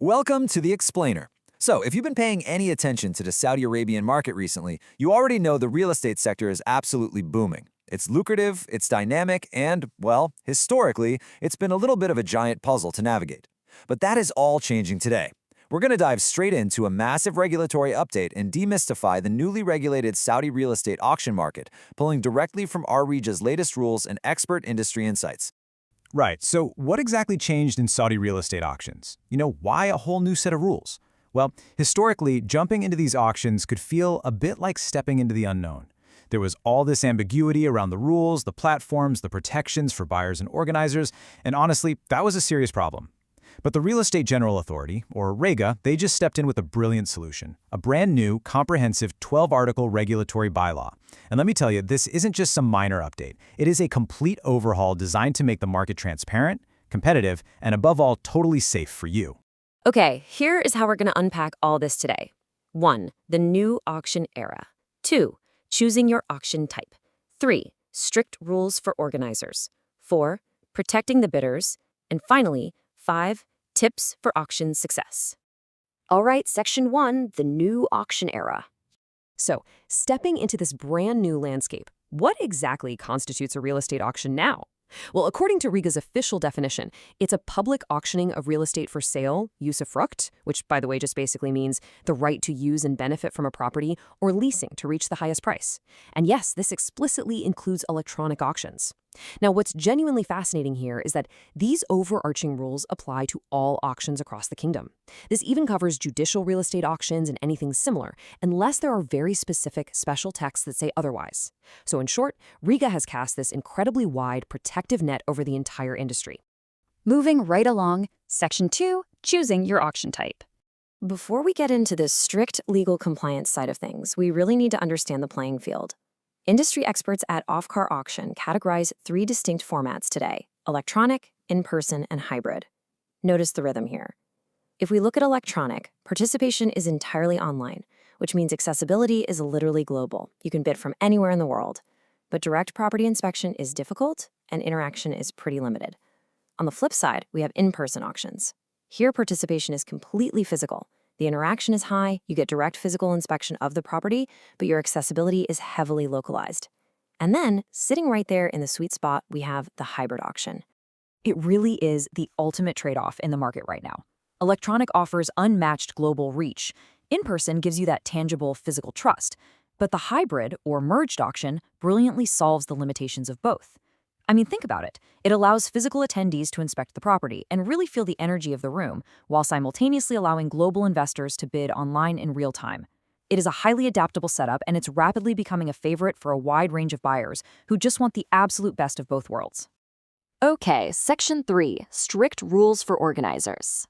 Welcome to The Explainer. So, if you've been paying any attention to the Saudi Arabian market recently, you already know the real estate sector is absolutely booming. It's lucrative, it's dynamic, and, well, historically, it's been a little bit of a giant puzzle to navigate. But that is all changing today. We're going to dive straight into a massive regulatory update and demystify the newly regulated Saudi real estate auction market, pulling directly from Arbija's latest rules and expert industry insights. Right, so what exactly changed in Saudi real estate auctions? Why a whole new set of rules? Well, historically, jumping into these auctions could feel a bit like stepping into the unknown. There was all this ambiguity around the rules, the platforms, the protections for buyers and organizers, and honestly, that was a serious problem. But the Real Estate General Authority, or REGA, they just stepped in with a brilliant solution, a brand new, comprehensive 12-article regulatory bylaw. And let me tell you, this isn't just some minor update. It is a complete overhaul designed to make the market transparent, competitive, and above all, totally safe for you. Okay, here is how we're going to unpack all this today. 1. The new auction era. 2. Choosing your auction type. 3. Strict rules for organizers. 4. Protecting the bidders. And finally, 5. Tips for auction success. All right, Section 1, the new auction era. So, stepping into this brand new landscape, what exactly constitutes a real estate auction now? Well, according to REGA's official definition, it's a public auctioning of real estate for sale, usufruct, which, by the way, just basically means the right to use and benefit from a property, or leasing to reach the highest price. And yes, this explicitly includes electronic auctions. Now, what's genuinely fascinating here is that these overarching rules apply to all auctions across the kingdom. This even covers judicial real estate auctions and anything similar, unless there are very specific special texts that say otherwise. So in short, REGA has cast this incredibly wide protective net over the entire industry. Moving right along, Section 2, choosing your auction type. Before we get into the strict legal compliance side of things, we really need to understand the playing field. Industry experts at Off-Car Auction categorize 3 distinct formats today: electronic, in-person, and hybrid. Notice the rhythm here. If we look at electronic, participation is entirely online, which means accessibility is literally global. You can bid from anywhere in the world. But direct property inspection is difficult, and interaction is pretty limited. On the flip side, we have in-person auctions. Here, participation is completely physical. The interaction is high, you get direct physical inspection of the property, but your accessibility is heavily localized. And then, sitting right there in the sweet spot, we have the hybrid auction. It really is the ultimate trade-off in the market right now. Electronic offers unmatched global reach. In-person gives you that tangible physical trust. But the hybrid, or merged auction, brilliantly solves the limitations of both. I mean, think about it. It allows physical attendees to inspect the property and really feel the energy of the room, while simultaneously allowing global investors to bid online in real time. It is a highly adaptable setup, and it's rapidly becoming a favorite for a wide range of buyers who just want the absolute best of both worlds. Okay, Section 3, strict rules for organizers.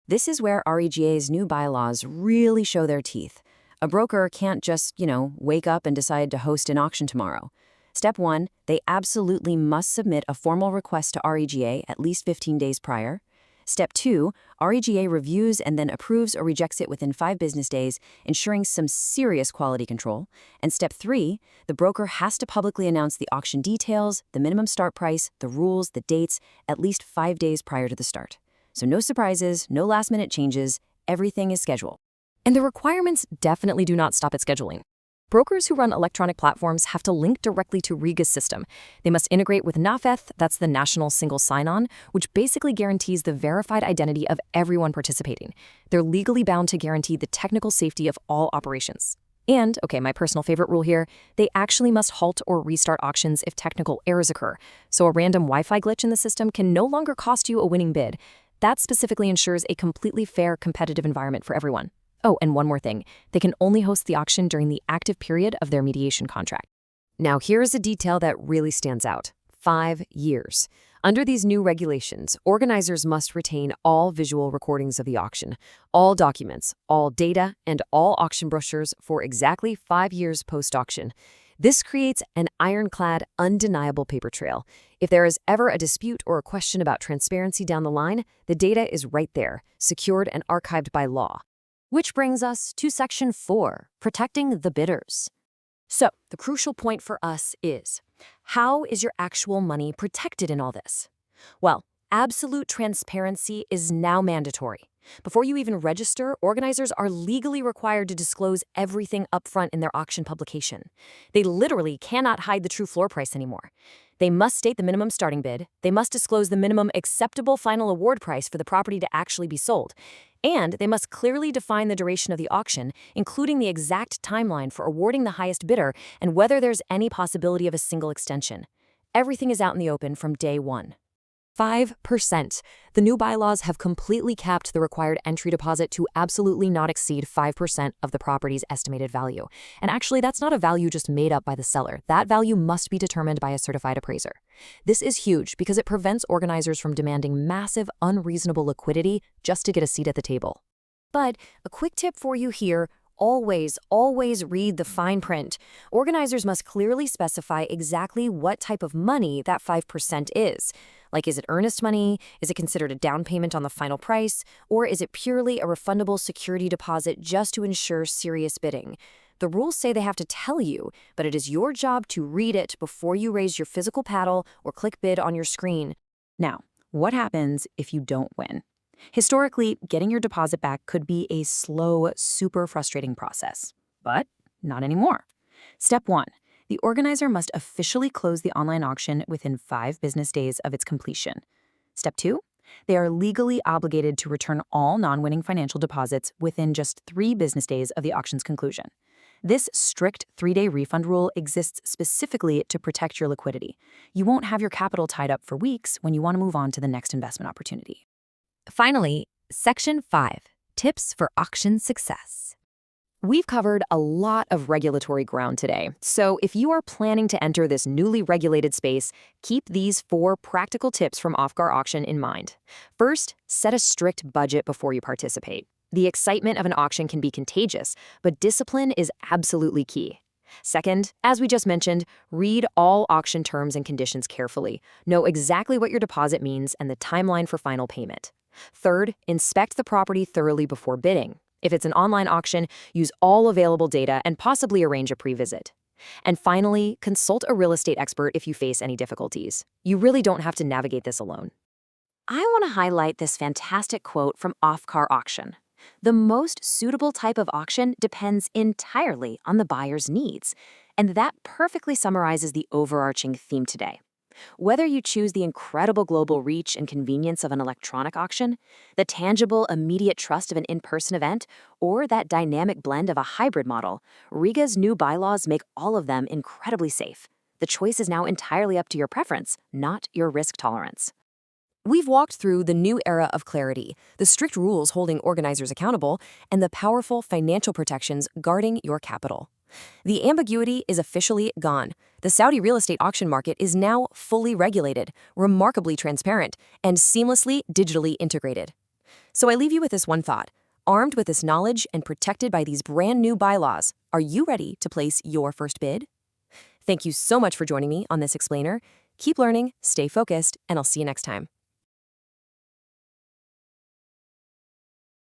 This is where REGA's new bylaws really show their teeth. A broker can't just, wake up and decide to host an auction tomorrow. Step 1, they absolutely must submit a formal request to REGA at least 15 days prior. Step 2, REGA reviews and then approves or rejects it within 5 business days, ensuring some serious quality control. And Step 3, the broker has to publicly announce the auction details, the minimum start price, the rules, the dates, at least 5 days prior to the start. So no surprises, no last-minute changes, everything is scheduled. And the requirements definitely do not stop at scheduling. Brokers who run electronic platforms have to link directly to REGA's system. They must integrate with NAFETH, that's the National Single Sign-On, which basically guarantees the verified identity of everyone participating. They're legally bound to guarantee the technical safety of all operations. And, okay, my personal favorite rule here, they actually must halt or restart auctions if technical errors occur. So a random Wi-Fi glitch in the system can no longer cost you a winning bid. That specifically ensures a completely fair, competitive environment for everyone. Oh, and one more thing. They can only host the auction during the active period of their mediation contract. Now, here's a detail that really stands out. 5 years. Under these new regulations, organizers must retain all visual recordings of the auction, all documents, all data, and all auction brochures for exactly 5 years post-auction. This creates an ironclad, undeniable paper trail. If there is ever a dispute or a question about transparency down the line, the data is right there, secured and archived by law. Which brings us to Section 4, protecting the bidders. So, the crucial point for us is, how is your actual money protected in all this? Well, Absolute transparency is now mandatory. Before you even register, organizers are legally required to disclose everything upfront in their auction publication. They literally cannot hide the true floor price anymore. They must state the minimum starting bid, they must disclose the minimum acceptable final award price for the property to actually be sold, and they must clearly define the duration of the auction, including the exact timeline for awarding the highest bidder and whether there's any possibility of a single extension. Everything is out in the open from day one. 5%. The new bylaws have completely capped the required entry deposit to absolutely not exceed 5% of the property's estimated value. And actually, that's not a value just made up by the seller. That value must be determined by a certified appraiser. This is huge because it prevents organizers from demanding massive, unreasonable liquidity just to get a seat at the table. But a quick tip for you here. Always read the fine print. Organizers must clearly specify exactly what type of money that 5% is. Like, is it earnest money? Is it considered a down payment on the final price? Or is it purely a refundable security deposit just to ensure serious bidding? The rules say they have to tell you, but it is your job to read it before you raise your physical paddle or click bid on your screen. Now, what happens if you don't win? Historically, getting your deposit back could be a slow, super frustrating process. But not anymore. Step 1. The organizer must officially close the online auction within 5 business days of its completion. Step 2. They are legally obligated to return all non-winning financial deposits within just 3 business days of the auction's conclusion. This strict 3-day refund rule exists specifically to protect your liquidity. You won't have your capital tied up for weeks when you want to move on to the next investment opportunity. Finally, Section 5, Tips for Auction Success. We've covered a lot of regulatory ground today, so if you are planning to enter this newly regulated space, keep these 4 practical tips from Off-Guard Auction in mind. First, set a strict budget before you participate. The excitement of an auction can be contagious, but discipline is absolutely key. Second, as we just mentioned, read all auction terms and conditions carefully. Know exactly what your deposit means and the timeline for final payment. Third, inspect the property thoroughly before bidding. If it's an online auction, use all available data and possibly arrange a pre-visit. And finally, consult a real estate expert if you face any difficulties. You really don't have to navigate this alone. I want to highlight this fantastic quote from Off-Guard Auction. The most suitable type of auction depends entirely on the buyer's needs, and that perfectly summarizes the overarching theme today. Whether you choose the incredible global reach and convenience of an electronic auction, the tangible, immediate trust of an in-person event, or that dynamic blend of a hybrid model, Riga's new bylaws make all of them incredibly safe. The choice is now entirely up to your preference, not your risk tolerance. We've walked through the new era of clarity, the strict rules holding organizers accountable, and the powerful financial protections guarding your capital. The ambiguity is officially gone. The Saudi real estate auction market is now fully regulated, remarkably transparent, and seamlessly digitally integrated. So I leave you with this one thought. Armed with this knowledge and protected by these brand new bylaws, are you ready to place your first bid? Thank you so much for joining me on this explainer. Keep learning, stay focused, and I'll see you next time.